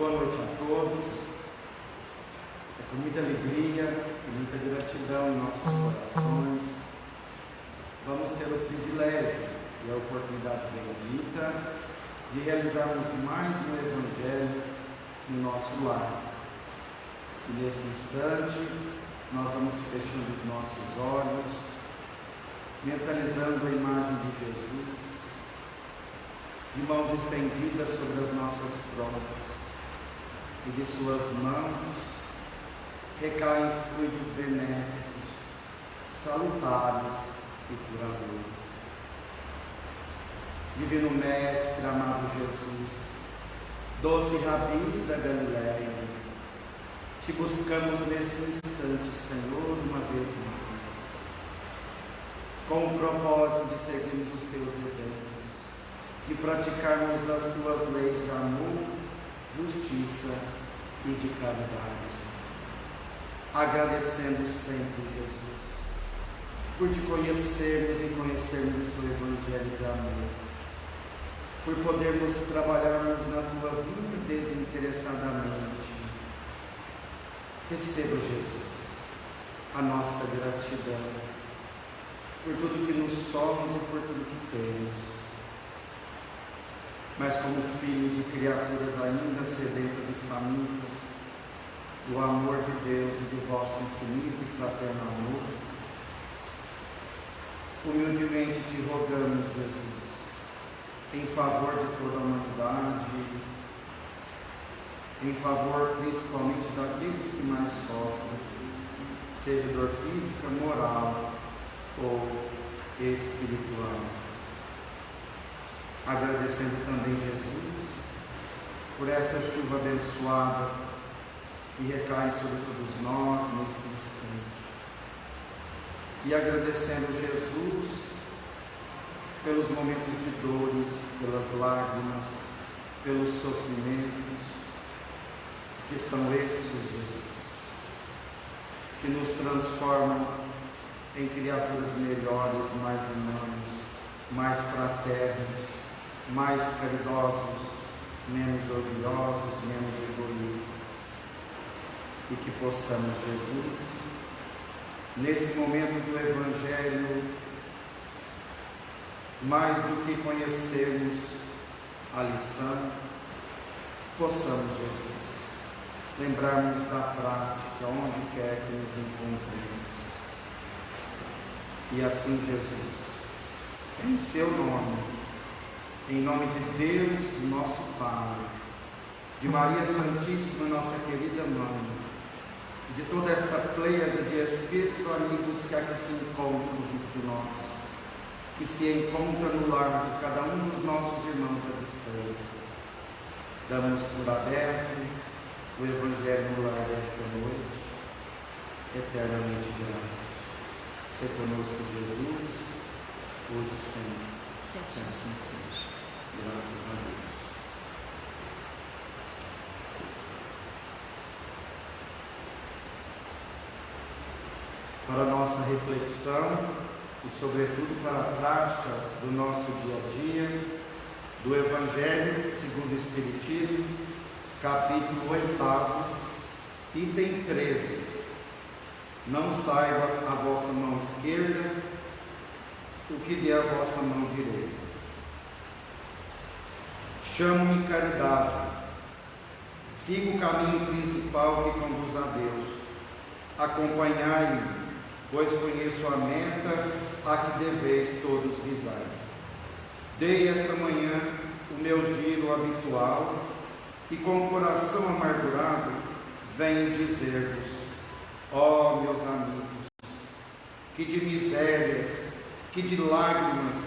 Boa noite a todos. É com muita alegria e muita gratidão em nossos corações. Vamos ter o privilégio e a oportunidade bendita de realizarmos mais um Evangelho no nosso lar. E nesse instante, nós vamos fechando os nossos olhos, mentalizando a imagem de Jesus, de mãos estendidas sobre as nossas frontes, e de suas mãos recaem fluidos benéficos, salutares e curadores. Divino Mestre, amado Jesus, doce Rabi da Galileia, te buscamos nesse instante, Senhor, uma vez mais, com o propósito de seguirmos os teus exemplos, de praticarmos as tuas leis de amor, justiça e de caridade, agradecendo sempre, Jesus, por te conhecermos e conhecermos o seu Evangelho de amor, por podermos trabalharmos na tua vinha desinteressadamente. Receba, Jesus, a nossa gratidão por tudo que nos somos e por tudo que temos. Mas como filhos e criaturas ainda sedentas e famintas do amor de Deus e do vosso infinito e fraterno amor, humildemente te rogamos, Jesus, em favor de toda a humanidade, em favor principalmente daqueles que mais sofrem, seja dor física, moral ou espiritual. Agradecendo também, Jesus, por esta chuva abençoada que recai sobre todos nós nesse instante. E agradecendo, Jesus, pelos momentos de dores, pelas lágrimas, pelos sofrimentos, que são estes, Jesus, que nos transformam em criaturas melhores, mais humanos, mais fraternos, mais caridosos, menos orgulhosos, menos egoístas. E que possamos, Jesus, nesse momento do Evangelho, mais do que conhecermos a lição, possamos, Jesus, lembrarmos da prática onde quer que nos encontremos. E assim, Jesus, em seu nome, em nome de Deus, nosso Pai, de Maria Santíssima, nossa querida Mãe, de toda esta pleiade de espíritos amigos que aqui se encontram junto de nós, que se encontra no lar de cada um dos nossos irmãos à distância, damos por aberto o Evangelho no lar desta noite, eternamente gratos. Se conosco, Jesus, hoje e sempre, que assim seja. Graças a Deus. Para a nossa reflexão e, sobretudo, para a prática do nosso dia a dia, do Evangelho segundo o Espiritismo, capítulo 8, item 13. Não saiba a vossa mão esquerda o que lhe é a vossa mão direita. Chamo-me caridade, sigo o caminho principal que conduz a Deus. Acompanhai-me, pois conheço a meta a que deveis todos visar. Dei esta manhã o meu giro habitual e com o coração amargurado venho dizer-vos, ó meus amigos, que de misérias, que de lágrimas,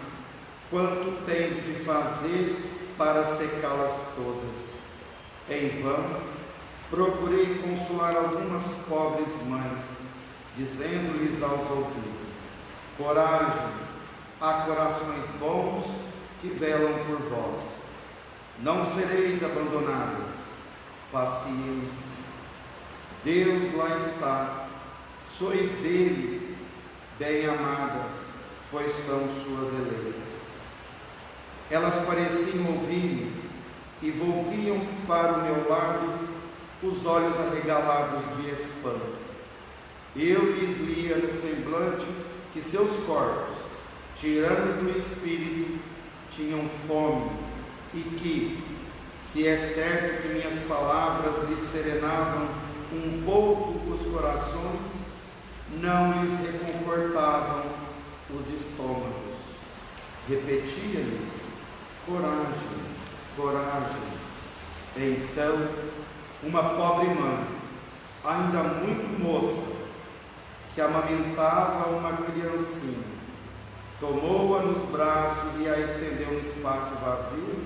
quanto tendes de fazer para secá-las todas. Em vão, procurei consolar algumas pobres mães, dizendo-lhes aos ouvidos, coragem, há corações bons que velam por vós. Não sereis abandonadas, paciência. Deus lá está, sois dele, bem-amadas, pois são suas eleitas. Elas pareciam ouvir e volviam para o meu lado os olhos arregalados de espanto. Eu lhes lia no semblante que seus corpos, tiranos do espírito, tinham fome, e que, se é certo que minhas palavras lhes serenavam um pouco os corações, não lhes reconfortavam os estômagos. Repetia-lhes: coragem, coragem. Então, uma pobre mãe, ainda muito moça, que amamentava uma criancinha, tomou-a nos braços e a estendeu no espaço vazio,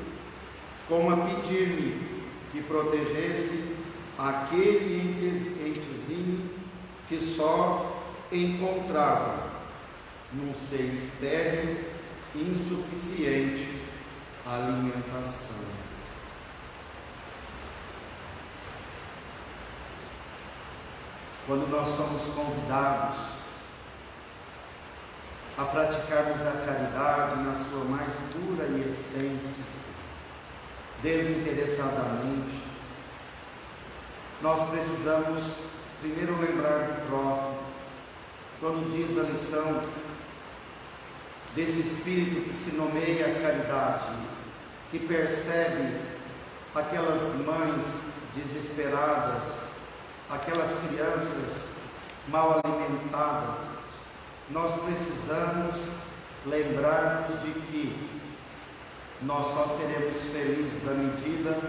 como a pedir-me que protegesse aquele entezinho que só encontrava num seio estéril insuficiente alimentação. Quando nós somos convidados a praticarmos a caridade na sua mais pura essência, desinteressadamente, nós precisamos primeiro lembrar do próximo. Quando diz a lição desse espírito que se nomeia caridade, que percebe aquelas mães desesperadas, aquelas crianças mal alimentadas, nós precisamos lembrar-nos de que nós só seremos felizes à medida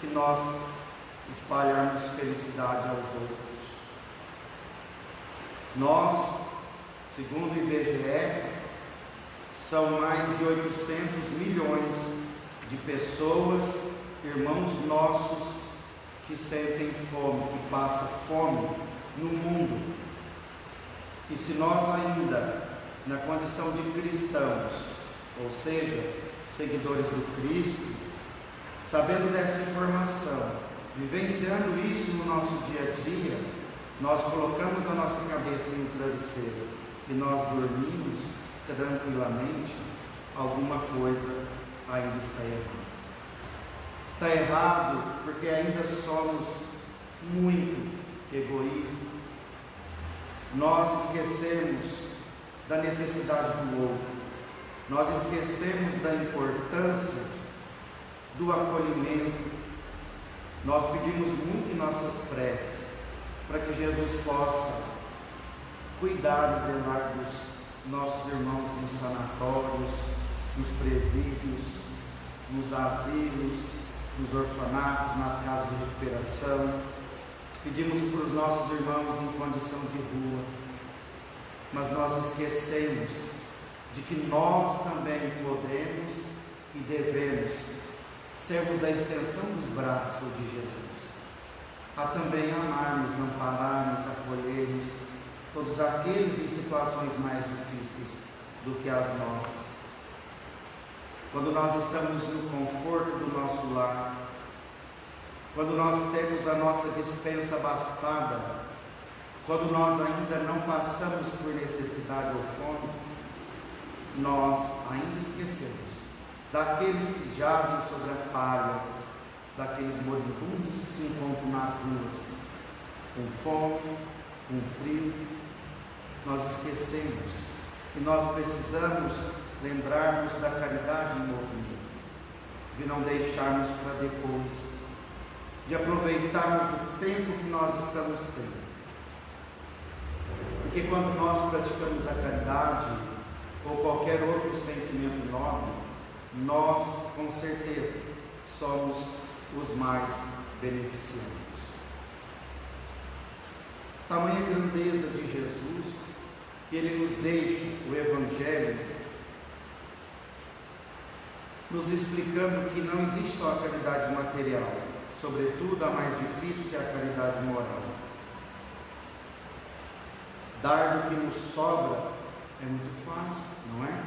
que nós espalharmos felicidade aos outros. Nós, segundo o IBGE, são mais de 800 milhões de pessoas, irmãos nossos, que sentem fome, que passam fome no mundo. E se nós ainda, na condição de cristãos, ou seja, seguidores do Cristo, sabendo dessa informação, vivenciando isso no nosso dia a dia, nós colocamos a nossa cabeça em um travesseiro e nós dormimos tranquilamente, alguma coisa ainda está errada. Está errado porque ainda somos muito egoístas. Nós esquecemos da necessidade do outro. Nós esquecemos da importância do acolhimento. Nós pedimos muito em nossas preces para que Jesus possa cuidar e velar dos nossos irmãos nos sanatórios, nos presídios, nos asilos, nos orfanatos, nas casas de recuperação. Pedimos para os nossos irmãos em condição de rua, mas nós esquecemos de que nós também podemos e devemos sermos a extensão dos braços de Jesus, a também amarmos, ampararmos, acolhermos todos aqueles em situações mais difíceis do que as nossas. Quando nós estamos no conforto do nosso lar, quando nós temos a nossa despensa abastada, quando nós ainda não passamos por necessidade ou fome, nós ainda esquecemos daqueles que jazem sobre a palha, daqueles moribundos que se encontram nas ruas, com fome, com frio. Nós esquecemos e nós precisamos lembrarmos da caridade em movimento, de não deixarmos para depois, de aproveitarmos o tempo que nós estamos tendo. Porque quando nós praticamos a caridade ou qualquer outro sentimento nobre, nós com certeza somos os mais beneficiados. Tamanha grandeza de Jesus que Ele nos deixa o Evangelho nos explicando que não existe só a caridade material, sobretudo a mais difícil, que é a caridade moral. Dar do que nos sobra é muito fácil, não é?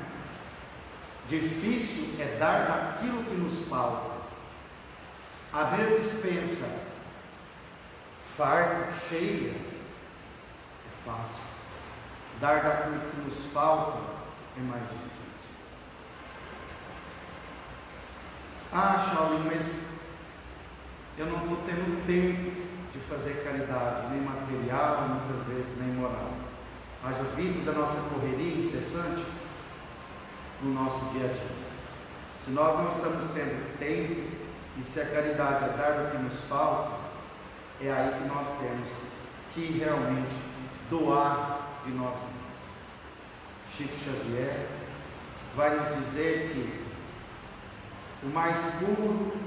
Difícil é dar daquilo que nos falta. Abrir a despensa farta, cheia, é fácil. Dar daquilo que nos falta é mais difícil. Ah, Shaolin, mas eu não estou tendo tempo de fazer caridade, nem material, muitas vezes nem moral. Haja vista da nossa correria incessante no nosso dia a dia. Se nós não estamos tendo tempo, e se a caridade é dar o que nos falta, é aí que nós temos que realmente doar de nós mesmos. Chico Xavier vai nos dizer que o mais puro,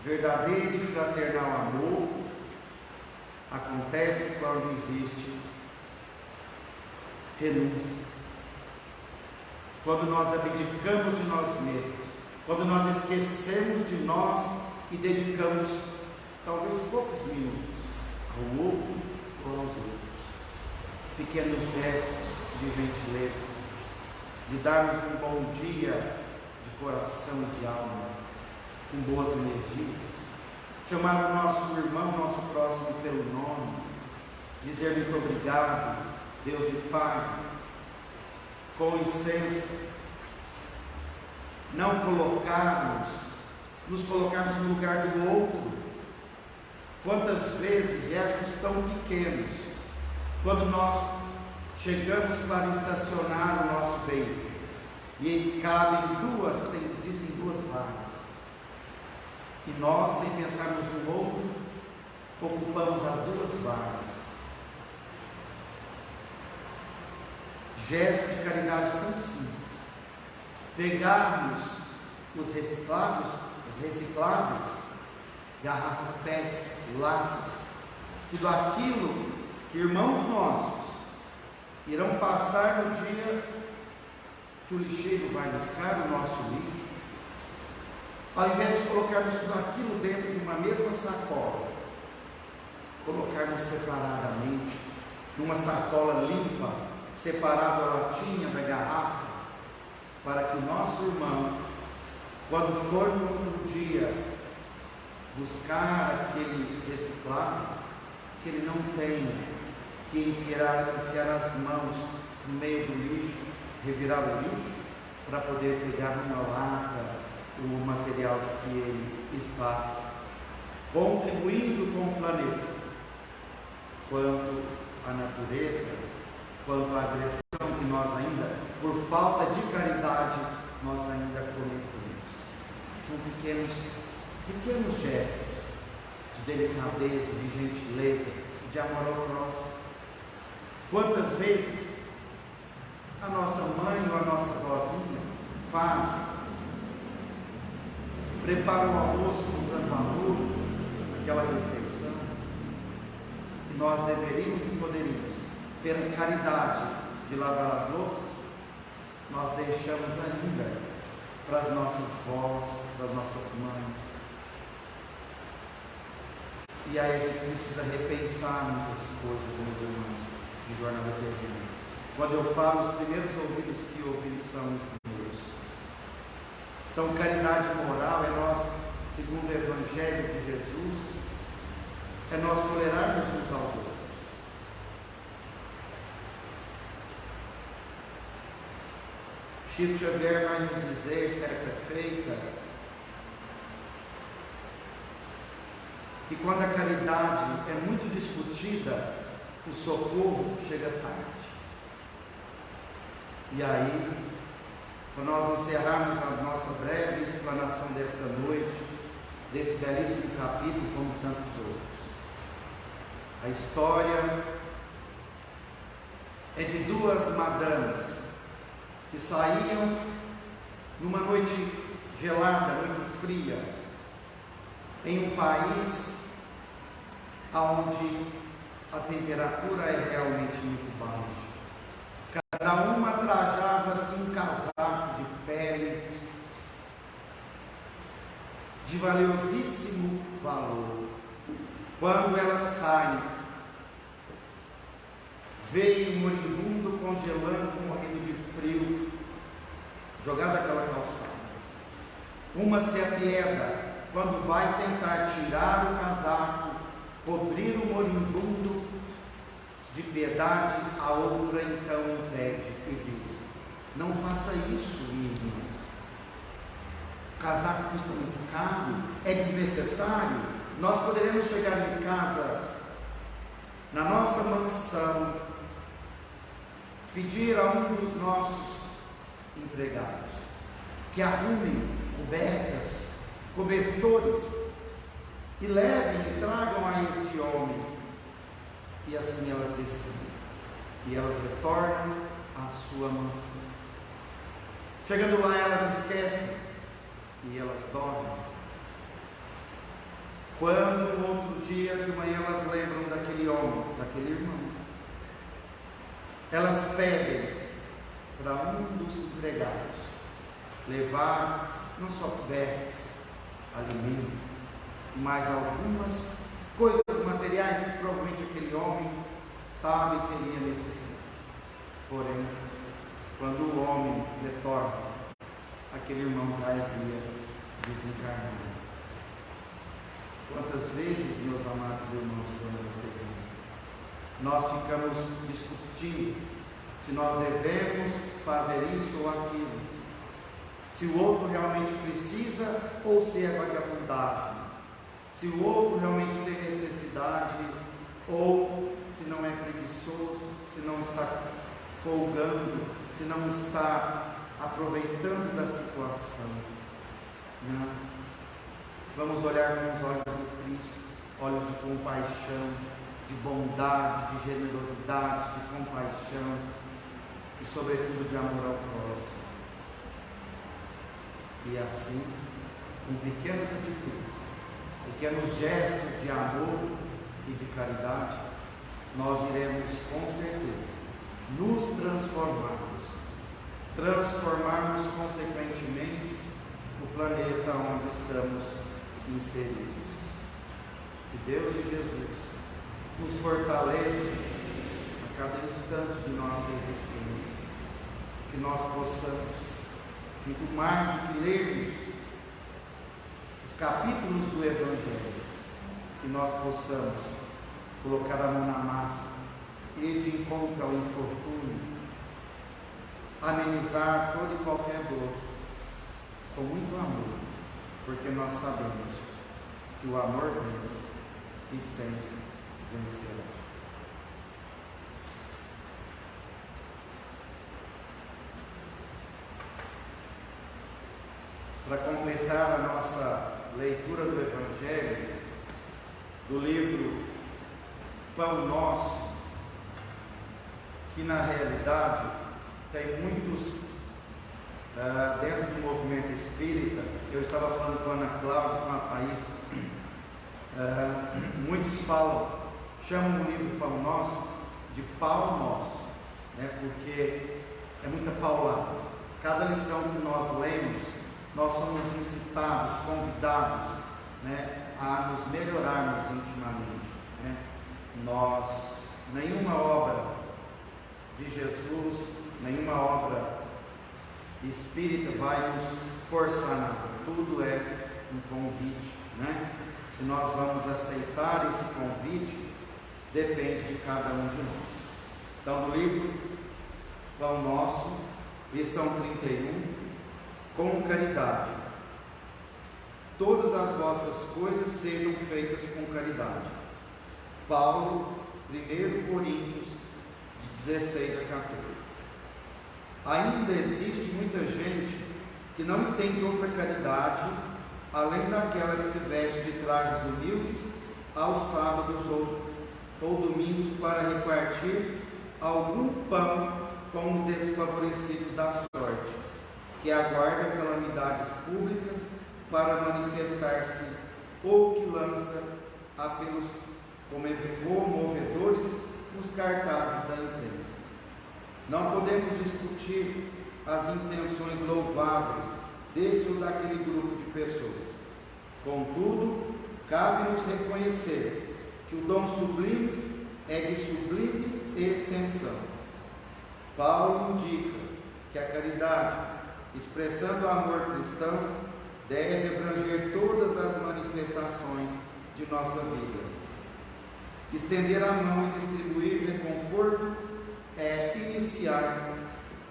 verdadeiro e fraternal amor acontece quando existe renúncia, quando nós abdicamos de nós mesmos, quando nós esquecemos de nós e dedicamos talvez poucos minutos ao outro ou aos outros. Pequenos gestos de gentileza, de darmos um bom dia de coração e de alma, com boas energias, chamar o nosso irmão, nosso próximo pelo nome, dizer muito obrigado, Deus lhe pague, com licença, não nos colocarmos no lugar do outro. Quantas vezes gestos tão pequenos, quando nós chegamos para estacionar o nosso veículo, e existem duas vagas, e nós, sem pensarmos no outro, ocupamos as duas vagas. Gesto de caridade tão simples. Pegarmos os recicláveis, garrafas PET, lápis, tudo aquilo que irmãos nossos irão passar no dia que o lixeiro vai buscar o nosso lixo, ao invés de colocarmos tudo aquilo dentro de uma mesma sacola, colocarmos separadamente, numa sacola limpa, separado a latinha da garrafa, para que o nosso irmão, quando for no outro dia buscar aquele reciclável, que ele não tenha que enfiar as mãos no meio do lixo, revirar o lixo, para poder pegar uma lata, o material de que ele está contribuindo com o planeta, quanto à natureza, quanto à agressão que nós ainda, por falta de caridade, nós ainda cometemos. São pequenos gestos de delicadeza, de gentileza, de amor ao próximo. Quantas vezes a nossa mãe ou a nossa vozinha prepara o almoço com tanto amor, aquela refeição, e nós deveríamos e poderíamos ter a caridade de lavar as louças, nós deixamos ainda para as nossas vós, para as nossas mães. E aí a gente precisa repensar muitas coisas, meus irmãos, de jornada terrena. Quando eu falo, os primeiros ouvidos que ouvem são os meus. Então, caridade moral é nós, segundo o Evangelho de Jesus, é nós tolerarmos uns aos outros. Chico Xavier vai nos dizer, certa feita, que quando a caridade é muito discutida, o socorro chega tarde. E aí, para nós encerrarmos a nossa breve explanação desta noite, desse belíssimo capítulo, como tantos outros, a história é de duas madames que saíam numa noite gelada, muito fria, em um país onde a temperatura é realmente muito baixa. Cada uma trajava-se um casaco de pele de valiosíssimo valor. Quando elas saem, veio um moribundo congelando, morrendo de frio, jogado aquela calçada. Uma se apieda quando vai tentar tirar o casaco, cobrir o moribundo de piedade, a outra então impede e diz: não faça isso, minha irmã. o casaco custa muito caro, é desnecessário. Nós poderemos chegar em casa, na nossa mansão, pedir a um dos nossos empregados que arrumem cobertas, cobertores, e levem e tragam a este homem, e assim elas decidem, e elas retornam à sua mansão. Chegando lá, elas esquecem, e elas dormem. Quando no outro dia de manhã elas lembram daquele homem, daquele irmão, elas pedem para um dos empregados levar não só cobertas, alimento, mas algumas coisas materiais que provavelmente aquele homem estava e teria necessidade. Porém, quando o homem retorna, aquele irmão já havia desencarnado. Quantas vezes, meus amados irmãos, nós ficamos discutindo se nós devemos fazer isso ou aquilo, se o outro realmente precisa ou se é vagabundagem, se o outro realmente tem necessidade ou se não é preguiçoso, se não está folgando, se não está aproveitando da situação. Não. Vamos olhar com os olhos do Cristo, olhos de compaixão, de bondade, de generosidade, de compaixão e sobretudo de amor ao próximo. E assim, com pequenas atitudes, pequenos gestos de amor e de caridade, nós iremos com certeza nos transformarmos consequentemente o planeta onde estamos inseridos. Que Deus e Jesus nos fortaleça a cada instante de nossa existência, que nós possamos, muito mais do que lermos os capítulos do Evangelho, que nós possamos colocar a mão na massa, ir de encontro ao infortúnio, amenizar toda e qualquer dor, com muito amor, porque nós sabemos que o amor vence e sempre vencerá. Para completar a nossa leitura do Evangelho, do livro Pão Nosso, que na realidade tem muitos, dentro do movimento espírita, eu estava falando com a Ana Cláudia, com a Thaís, muitos chamam o livro Pão Nosso de Pau Nosso, né, porque é muita paulada. Cada lição que nós lemos, nós somos incitados, convidados, né, a nos melhorarmos intimamente, né? Nenhuma obra de Jesus, nenhuma obra espírita vai nos forçar nada, tudo é um convite, né? Se nós vamos aceitar esse convite, depende de cada um de nós. Então, no livro Pão Nosso, lição 31, com caridade, todas as vossas coisas sejam feitas com caridade. Paulo, 1 Coríntios, de 16 a 14. Ainda existe muita gente que não entende outra caridade, além daquela que se veste de trajes humildes aos sábados ou domingos para repartir algum pão com os desfavorecidos da sorte, que aguarda calamidades públicas para manifestar-se, ou que lança apelos comovedores nos cartazes da imprensa. Não podemos discutir as intenções louváveis desse ou daquele grupo de pessoas. Contudo, cabe-nos reconhecer que o dom sublime é de sublime extensão. Paulo indica que a caridade, expressando o amor cristão, deve abranger todas as manifestações de nossa vida. Estender a mão e distribuir reconforto é iniciar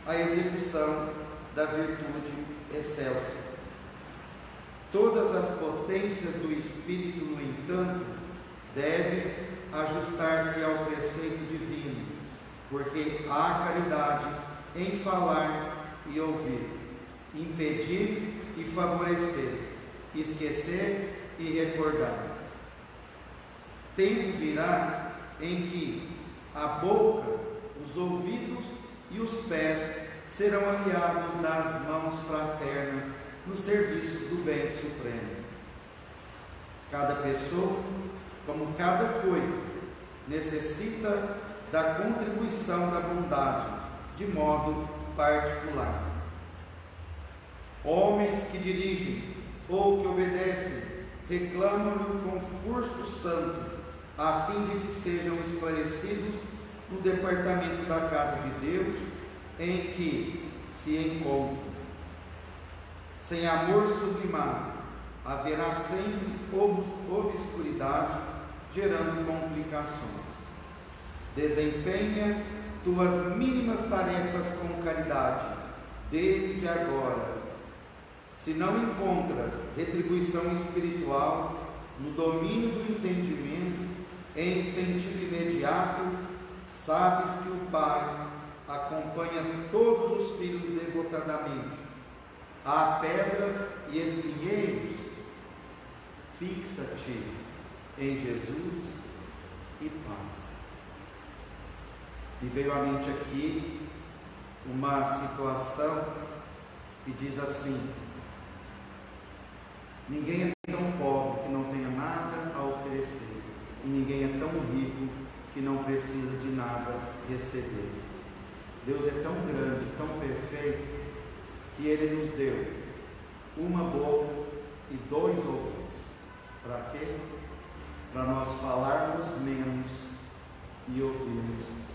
a execução da virtude excelsa. Todas as potências do Espírito, no entanto, devem ajustar-se ao preceito divino, porque há caridade em falar e ouvir, impedir e favorecer, esquecer e recordar. Tempo virá em que a boca, os ouvidos e os pés serão aliados nas mãos fraternas nos serviços do bem supremo. Cada pessoa, como cada coisa, necessita da contribuição da bondade, de modo particular. Homens que dirigem ou que obedecem reclamam-lhe o concurso santo, a fim de que sejam esclarecidos no departamento da casa de Deus em que se encontram. Sem amor sublimado, haverá sempre obscuridade, gerando complicações. Desempenha tuas mínimas tarefas com caridade, desde agora. Se não encontras retribuição espiritual no domínio do entendimento, em sentido imediato, sabes que o Pai acompanha todos os filhos devotadamente. Há pedras e espinheiros, fixa-te em Jesus e paz. E veio à mente aqui uma situação que diz assim: ninguém é tão pobre que não tenha nada a oferecer, e ninguém é tão rico que não precisa de nada receber. Deus é tão grande, tão perfeito, que Ele nos deu uma boca e 2 ouvidos. Para quê? Para nós falarmos menos e ouvirmos mais.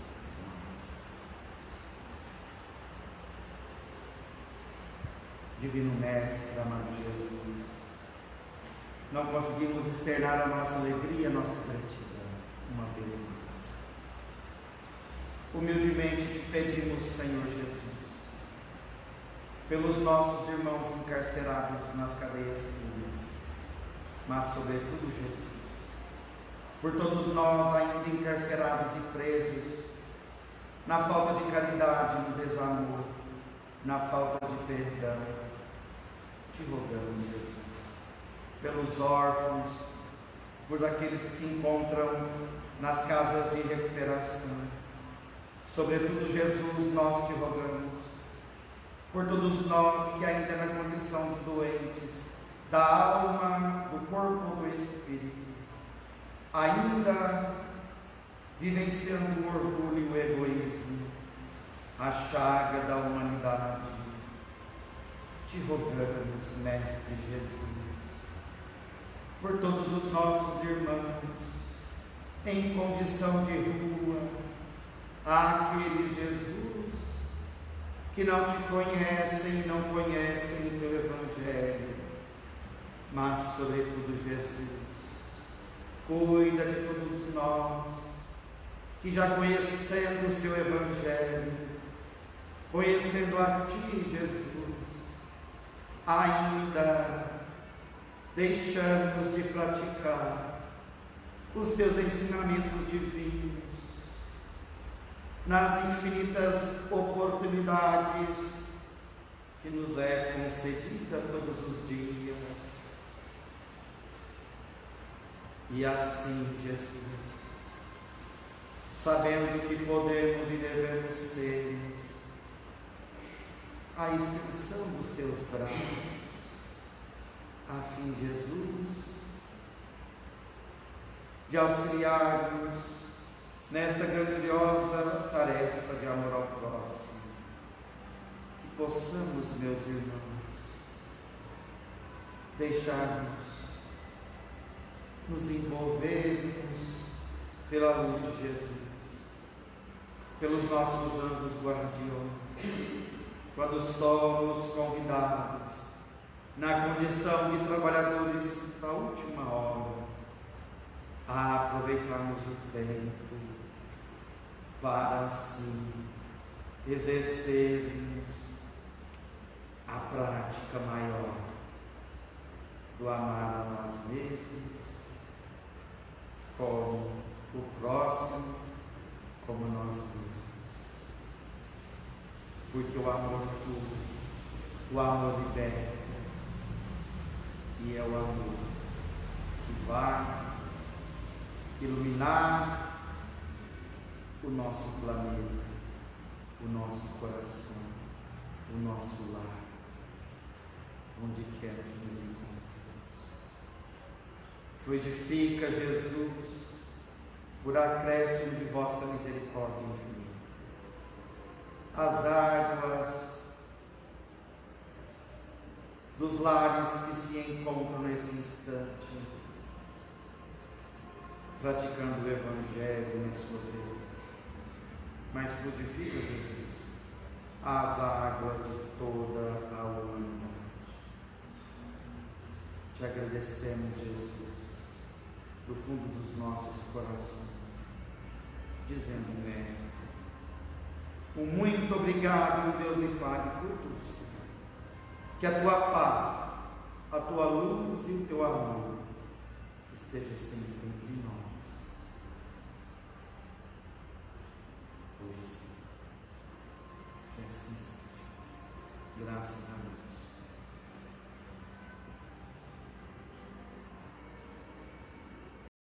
Divino Mestre, amado Jesus, não conseguimos externar a nossa alegria, a nossa gratidão, uma vez mais. Humildemente te pedimos, Senhor Jesus, pelos nossos irmãos encarcerados nas cadeias públicas, mas sobretudo, Jesus, por todos nós ainda encarcerados e presos, na falta de caridade, no desamor, na falta de perdão, te rogamos, Jesus, pelos órfãos, por aqueles que se encontram nas casas de recuperação, sobretudo, Jesus, nós te rogamos, por todos nós que ainda na condição de doentes, da alma, do corpo ou do espírito, ainda vivenciando o orgulho e o egoísmo, a chaga da humanidade, te rogamos, Mestre Jesus, por todos os nossos irmãos em condição de rua, aqueles, Jesus, que não te conhecem e não conhecem o teu Evangelho, mas, sobretudo, Jesus, cuida de todos nós, que já conhecendo o seu Evangelho, conhecendo a ti, Jesus, ainda deixamos de praticar os teus ensinamentos divinos, nas infinitas oportunidades que nos é concedida todos os dias. E assim, Jesus, sabendo que podemos e devemos ser a extensão dos teus braços, a fim, Jesus, de auxiliar-nos nesta grandiosa tarefa de amor ao próximo, que possamos, meus irmãos, deixar-nos nos envolvermos pela luz de Jesus, pelos nossos anjos guardiões, quando somos convidados, na condição de trabalhadores da última hora, a aproveitarmos o tempo para assim exercermos a prática maior, do amar a nós mesmos, como o próximo, como nós mesmos. Porque o amor cura, o amor liberta, e é o amor que vai iluminar o nosso planeta, o nosso coração, o nosso lar, onde quer que nos encontremos. Fluidifica, Jesus, por acréscimo de vossa misericórdia infinita, as águas dos lares que se encontram nesse instante, praticando o Evangelho na sua presença. Mas fluidifica, Jesus, as águas de toda a humanidade. Te agradecemos, Jesus, do fundo dos nossos corações, dizendo, Mestre, um muito obrigado, meu Deus, me pague por tudo, Senhor. Que a tua paz, a tua luz e o teu amor esteja sempre entre nós, hoje sim. Que assim seja. Graças a Deus.